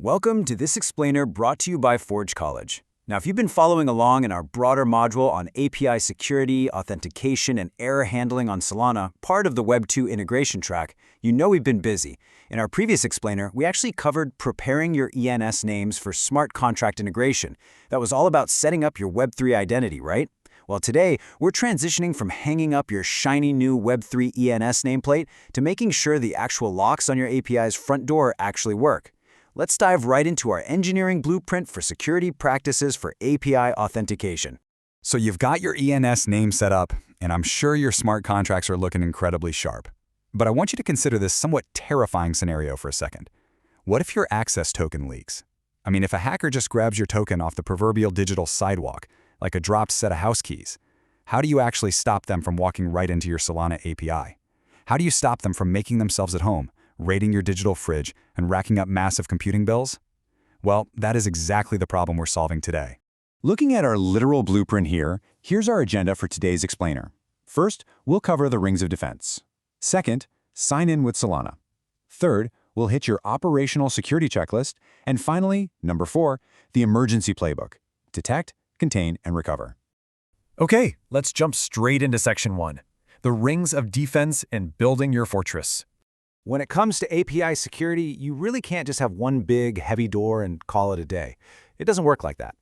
Welcome to this explainer brought to you by Forge College. Now, if you've been following along in our broader module on API security, authentication, and error handling on Solana, part of the Web 2 integration track, you know we've been busy. In our previous explainer, we actually covered preparing your ENS names for smart contract integration. That was all about setting up your Web 3 identity, right? Well, today, we're transitioning from hanging up your shiny new Web 3 ENS nameplate to making sure the actual locks on your API's front door actually work. Let's dive right into our engineering blueprint for security practices for API authentication. So you've got your ENS name set up, and I'm sure your smart contracts are looking incredibly sharp. But I want you to consider this somewhat terrifying scenario for a second. What if your access token leaks? I mean, if a hacker just grabs your token off the proverbial digital sidewalk, like a dropped set of house keys, how do you actually stop them from walking right into your Solana API? How do you stop them from making themselves at home, raiding your digital fridge, and racking up massive computing bills? Well, that is exactly the problem we're solving today. Looking at our literal blueprint here, here's our agenda for today's explainer. First, we'll cover the rings of defense. Second, sign in with Solana. Third, we'll hit your operational security checklist. And finally, number 4, the emergency playbook. Detect, contain, and recover. Okay, let's jump straight into Section 1, the rings of defense and building your fortress. When it comes to API security, you really can't just have one big, heavy door and call it a day. It doesn't work like that.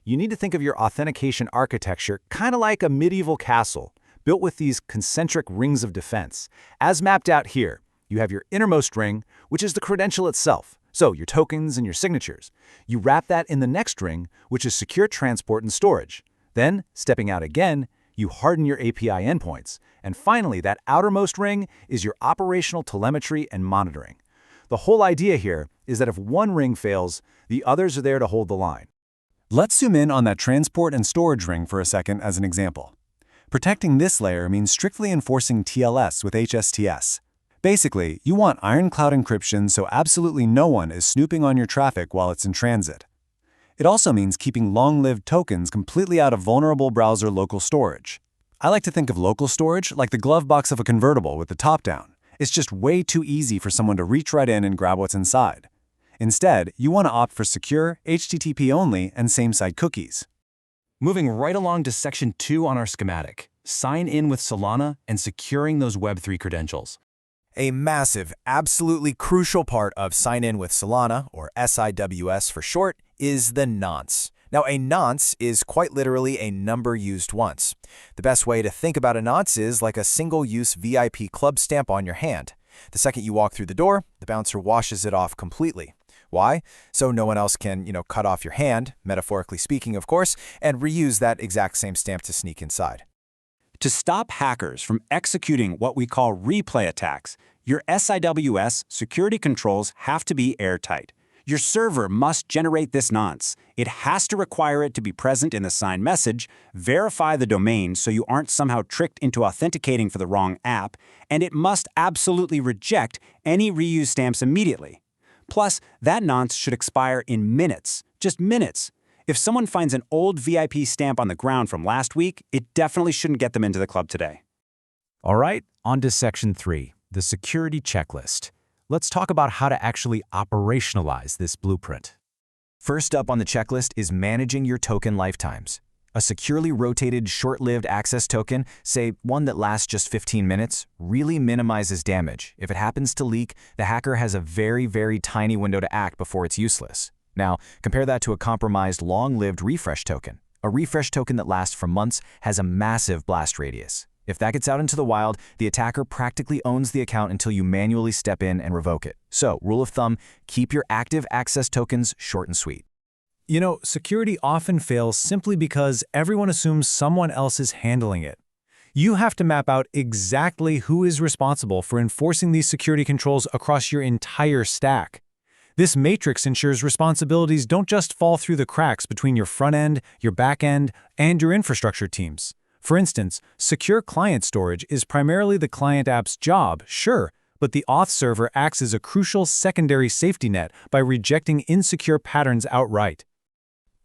You need to think of your authentication architecture kind of like a medieval castle, built with these concentric rings of defense. As mapped out here, you have your innermost ring, which is the credential itself, so your tokens and your signatures. You wrap that in the next ring, which is secure transport and storage. Then, stepping out again, you harden your API endpoints. And finally, that outermost ring is your operational telemetry and monitoring. The whole idea here is that if one ring fails, the others are there to hold the line. Let's zoom in on that transport and storage ring for a second as an example. Protecting this layer means strictly enforcing TLS with HSTS. Basically, you want ironclad encryption so absolutely no one is snooping on your traffic while it's in transit. It also means keeping long-lived tokens completely out of vulnerable browser local storage. I like to think of local storage like the glove box of a convertible with the top down. It's just way too easy for someone to reach right in and grab what's inside. Instead, you want to opt for secure, HTTP-only, and same-side cookies. Moving right along to Section 2 on our schematic, sign in with Solana and securing those Web3 credentials. A massive, absolutely crucial part of sign-in with Solana, or SIWS for short, is the nonce. Now, a nonce is quite literally a number used once. The best way to think about a nonce is like a single-use VIP club stamp on your hand. The second you walk through the door, the bouncer washes it off completely. Why? So no one else can, cut off your hand, metaphorically speaking, of course, and reuse that exact same stamp to sneak inside. To stop hackers from executing what we call replay attacks, your SIWS security controls have to be airtight. Your server must generate this nonce. It has to require it to be present in the signed message, verify the domain so you aren't somehow tricked into authenticating for the wrong app, and it must absolutely reject any reuse stamps immediately. Plus, that nonce should expire in minutes, just minutes. If someone finds an old VIP stamp on the ground from last week, it definitely shouldn't get them into the club today. All right, on to Section 3, the security checklist. Let's talk about how to actually operationalize this blueprint. First up on the checklist is managing your token lifetimes. A securely rotated, short-lived access token, say one that lasts just 15 minutes, really minimizes damage. If it happens to leak, the hacker has a very, very tiny window to act before it's useless. Now, compare that to a compromised, long-lived refresh token. A refresh token that lasts for months has a massive blast radius. If that gets out into the wild, the attacker practically owns the account until you manually step in and revoke it. So, rule of thumb, keep your active access tokens short and sweet. Security often fails simply because everyone assumes someone else is handling it. You have to map out exactly who is responsible for enforcing these security controls across your entire stack. This matrix ensures responsibilities don't just fall through the cracks between your front end, your back end, and your infrastructure teams. For instance, secure client storage is primarily the client app's job, sure, but the auth server acts as a crucial secondary safety net by rejecting insecure patterns outright.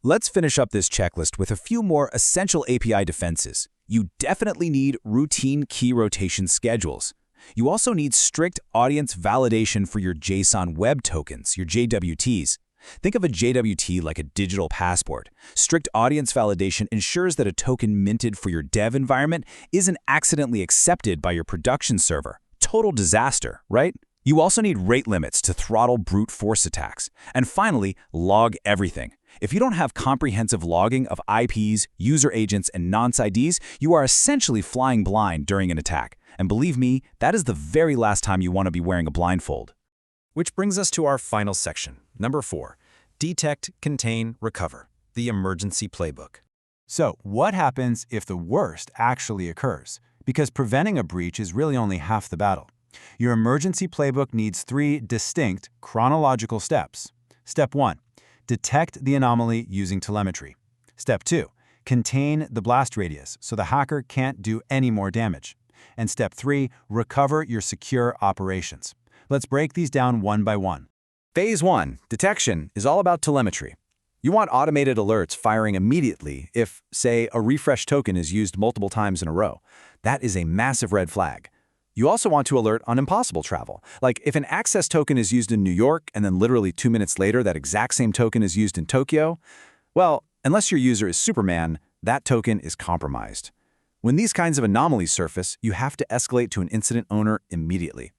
Let's finish up this checklist with a few more essential API defenses. You definitely need routine key rotation schedules. You also need strict audience validation for your JSON web tokens, your JWTs. Think of a JWT like a digital passport. Strict audience validation ensures that a token minted for your dev environment isn't accidentally accepted by your production server. Total disaster, right? You also need rate limits to throttle brute force attacks. And finally, log everything. If you don't have comprehensive logging of IPs, user agents, and nonce IDs, you are essentially flying blind during an attack. And believe me, that is the very last time you want to be wearing a blindfold. Which brings us to our final section, number 4, detect, contain, recover, the emergency playbook. So, what happens if the worst actually occurs? Because preventing a breach is really only half the battle. Your emergency playbook needs 3 distinct chronological steps. Step 1. Detect the anomaly using telemetry. Step 2. Contain the blast radius so the hacker can't do any more damage. And Step 3. Recover your secure operations. Let's break these down one by one. Phase 1, detection, is all about telemetry. You want automated alerts firing immediately if, say, a refresh token is used multiple times in a row. That is a massive red flag. You also want to alert on impossible travel, like if an access token is used in New York and then literally 2 minutes later that exact same token is used in Tokyo. Well, unless your user is Superman, that token is compromised. When these kinds of anomalies surface, you have to escalate to an incident owner immediately.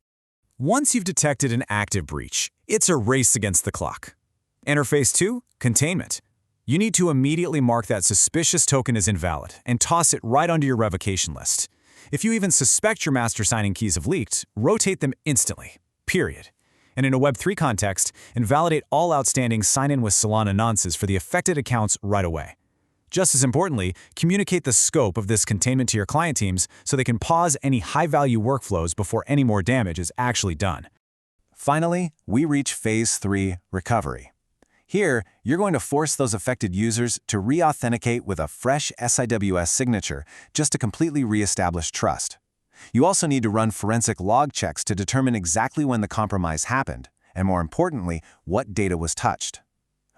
Once you've detected an active breach, it's a race against the clock. Enter phase 2, containment. You need to immediately mark that suspicious token as invalid and toss it right onto your revocation list. If you even suspect your master signing keys have leaked, rotate them instantly, period. And in a Web3 context, invalidate all outstanding sign-in-with-Solana nonces for the affected accounts right away. Just as importantly, communicate the scope of this containment to your client teams so they can pause any high-value workflows before any more damage is actually done. Finally, we reach phase 3, recovery. Here, you're going to force those affected users to re-authenticate with a fresh SIWS signature just to completely re-establish trust. You also need to run forensic log checks to determine exactly when the compromise happened, and more importantly, what data was touched.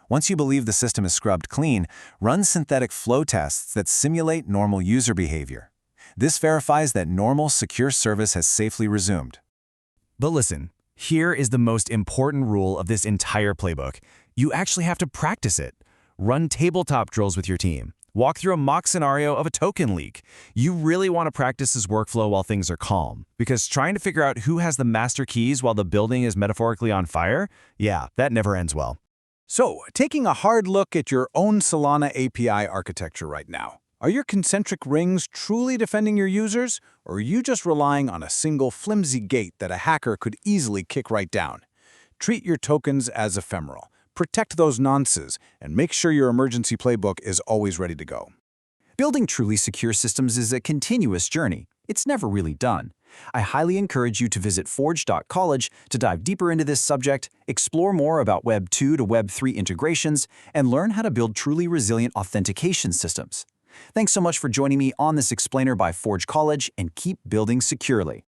Once you believe the system is scrubbed clean, run synthetic flow tests that simulate normal user behavior. This verifies that normal, secure service has safely resumed. But listen, here is the most important rule of this entire playbook. You actually have to practice it. Run tabletop drills with your team. Walk through a mock scenario of a token leak. You really want to practice this workflow while things are calm, because trying to figure out who has the master keys while the building is metaphorically on fire, yeah, that never ends well. So, taking a hard look at your own Solana API architecture right now, are your concentric rings truly defending your users, or are you just relying on a single flimsy gate that a hacker could easily kick right down? Treat your tokens as ephemeral, protect those nonces, and make sure your emergency playbook is always ready to go. Building truly secure systems is a continuous journey. It's never really done. I highly encourage you to visit forge.college to dive deeper into this subject, explore more about Web 2 to Web 3 integrations, and learn how to build truly resilient authentication systems. Thanks so much for joining me on this explainer by Forge College, and keep building securely.